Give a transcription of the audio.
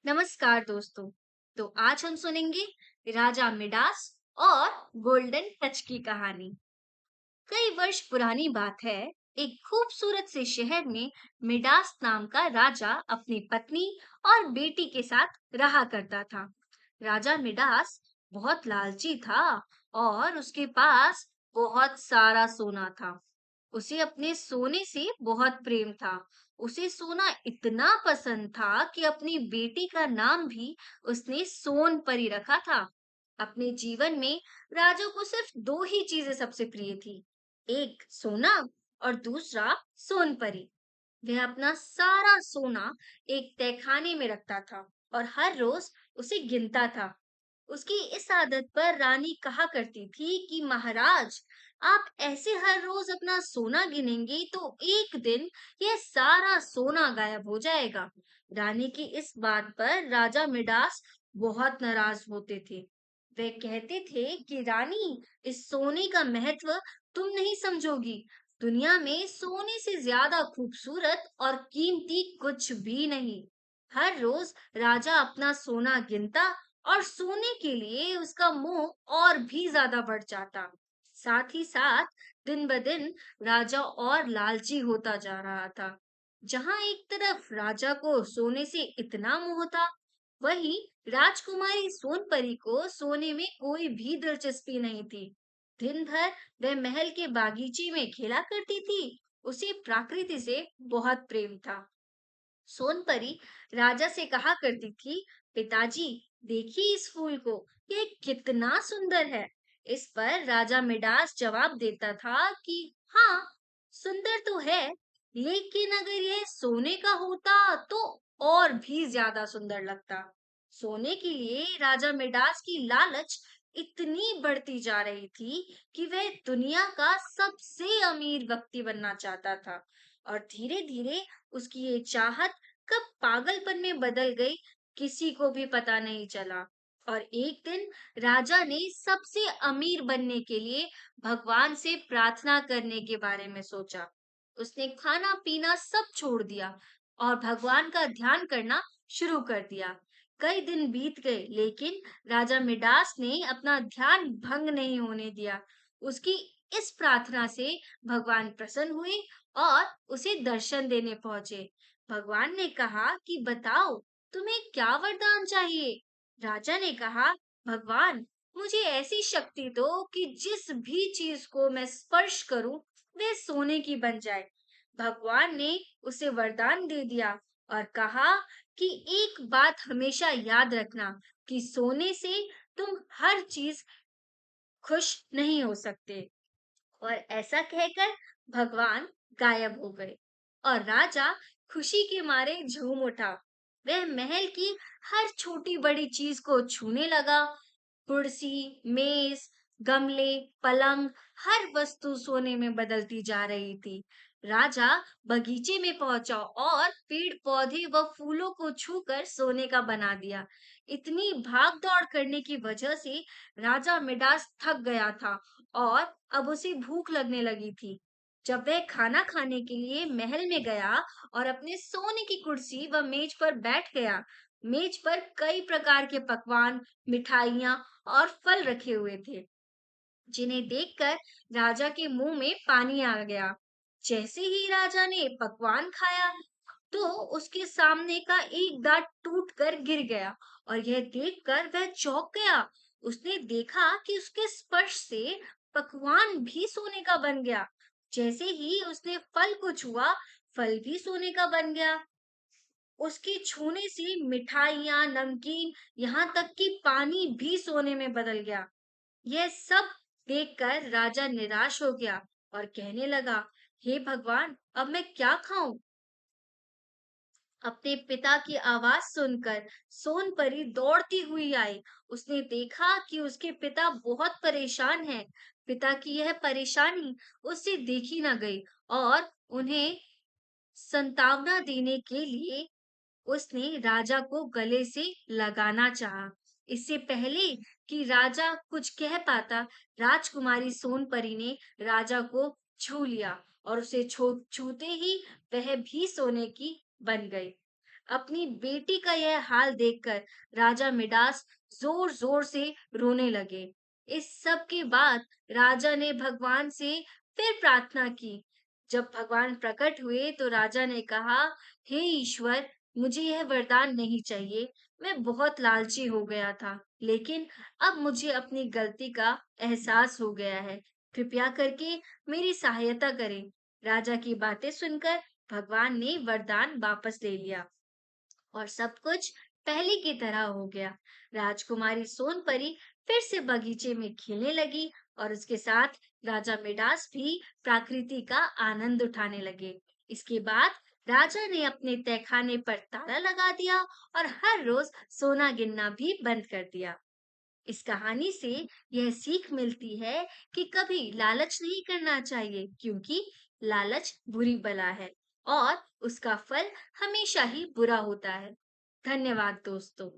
नमस्कार दोस्तों। तो आज हम सुनेंगे राजा मिडास और गोल्डन टच की कहानी। कई वर्ष पुरानी बात है। एक खूबसूरत से शहर में मिडास नाम का राजा अपनी पत्नी और बेटी के साथ रहा करता था। राजा मिडास बहुत लालची था और उसके पास बहुत सारा सोना था। उसे अपने सोने से बहुत प्रेम था। उसे सोना इतना पसंद था कि अपनी बेटी का नाम भी उसने सोन परी रखा था। अपने जीवन में राजा को सिर्फ दो ही चीजें सबसे प्रिय थी, एक सोना और दूसरा सोनपरी। वह अपना सारा सोना एक तहखाने में रखता था और हर रोज उसे गिनता था। उसकी इस आदत पर रानी कहा करती थी कि महाराज, आप ऐसे हर रोज अपना सोना गिनेंगे तो एक दिन यह सारा सोना गायब हो जाएगा। रानी की इस बात पर राजा मिडास बहुत नाराज होते थे। वे कहते थे कि रानी, इस सोने का महत्व तुम नहीं समझोगी। दुनिया में सोने से ज्यादा खूबसूरत और कीमती कुछ भी नहीं। हर रोज राजा अपना सोना गिनता और सोने के लिए उसका मोह और भी ज्यादा बढ़ जाता। साथ ही साथ दिन ब दिन राजा और लालची होता जा रहा था। जहां एक तरफ राजा को सोने से इतना मोह था, वहीं राजकुमारी सोनपरी को सोने में कोई भी दिलचस्पी नहीं थी। दिन भर वह महल के बागीचे में खेला करती थी। उसे प्रकृति से बहुत प्रेम था। सोनपरी राजा से कहा करती थी, पिताजी, देखिए इस फूल को, ये कितना सुंदर है। इस पर राजा मिडास जवाब देता था कि हाँ, सुंदर तो है, लेकिन अगर यह सोने का होता तो और भी ज्यादा सुंदर लगता। सोने के लिए राजा मिडास की लालच इतनी बढ़ती जा रही थी कि वह दुनिया का सबसे अमीर व्यक्ति बनना चाहता था। और धीरे धीरे उसकी ये चाहत कब पागलपन में बदल गई, किसी को भी पता नहीं चला। और एक दिन राजा ने सबसे अमीर बनने के लिए भगवान से प्रार्थना करने के बारे में सोचा। उसने खाना पीना सब छोड़ दिया और भगवान का ध्यान करना शुरू कर दिया। कई दिन बीत गए, लेकिन राजा मिडास ने अपना ध्यान भंग नहीं होने दिया। उसकी इस प्रार्थना से भगवान प्रसन्न हुए और उसे दर्शन देने पहुंचे। भगवान ने कहा कि बताओ, तुम्हें क्या वरदान चाहिए। राजा ने कहा, भगवान, मुझे ऐसी शक्ति दो कि जिस भी चीज को मैं स्पर्श करूं वह सोने की बन जाए। भगवान ने उसे वरदान दे दिया और कहा कि एक बात हमेशा याद रखना कि सोने से तुम हर चीज खुश नहीं हो सकते। और ऐसा कहकर भगवान गायब हो गए और राजा खुशी के मारे झूम उठा। वह महल की हर छोटी बड़ी चीज को छूने लगा। कुर्सी, मेज, गमले, पलंग, हर वस्तु सोने में बदलती जा रही थी। राजा बगीचे में पहुंचा और पेड़ पौधे व फूलों को छूकर सोने का बना दिया। इतनी भाग दौड़ करने की वजह से राजा मिडास थक गया था और अब उसे भूख लगने लगी थी। जब वह खाना खाने के लिए महल में गया और अपने सोने की कुर्सी व मेज पर बैठ गया, मेज पर कई प्रकार के पकवान, मिठाइयाँ और फल रखे हुए थे, जिन्हें देखकर राजा के मुंह में पानी आ गया। जैसे ही राजा ने पकवान खाया, तो उसके सामने का एक दांत टूटकर गिर गया और यह देखकर वह चौंक गया। उसने देखा कि उसके स्पर्श से पकवान भी सोने का बन गया। जैसे ही उसने फल को छुआ, फल भी सोने का बन गया। उसके छूने से मिठाइयाँ, नमकीन, यहाँ तक कि पानी भी सोने में बदल गया। यह सब देखकर राजा निराश हो गया और कहने लगा, हे भगवान, अब मैं क्या खाऊं। अपने पिता की आवाज सुनकर सोनपरी दौड़ती हुई आई। उसने देखा कि उसके पिता बहुत परेशान हैं। पिता की यह परेशानी उससे देखी न गई और उन्हें संतावना देने के लिए उसने राजा को गले से लगाना चाहा। इससे पहले कि राजा कुछ कह पाता, राजकुमारी सोनपरी ने राजा को छू लिया और उसे छूते ही वह भी सोने की बन गई। अपनी बेटी का यह हाल देखकर राजा मिडास जोर जोर से रोने लगे। इस सब के बाद राजा ने भगवान से फिर प्रार्थना की। जब भगवान प्रकट हुए तो राजा ने कहा, हे ईश्वर, मुझे यह वरदान नहीं चाहिए। मैं बहुत लालची हो गया था, लेकिन अब मुझे अपनी गलती का एहसास हो गया है। कृपया करके मेरी सहायता करें। राजा की बातें सुनकर भगवान ने वरदान वापस ले लिया और सब कुछ पहले की तरह हो गया। राजकुमारी सोनपरी फिर से बगीचे में खेलने लगी और उसके साथ राजा मिडास भी प्रकृति का आनंद उठाने लगे। इसके बाद राजा ने अपने तहखाने पर ताला लगा दिया और हर रोज सोना गिनना भी बंद कर दिया। इस कहानी से यह सीख मिलती है कि कभी लालच नहीं करना चाहिए, क्योंकि लालच बुरी बला है और उसका फल हमेशा ही बुरा होता है। धन्यवाद दोस्तों।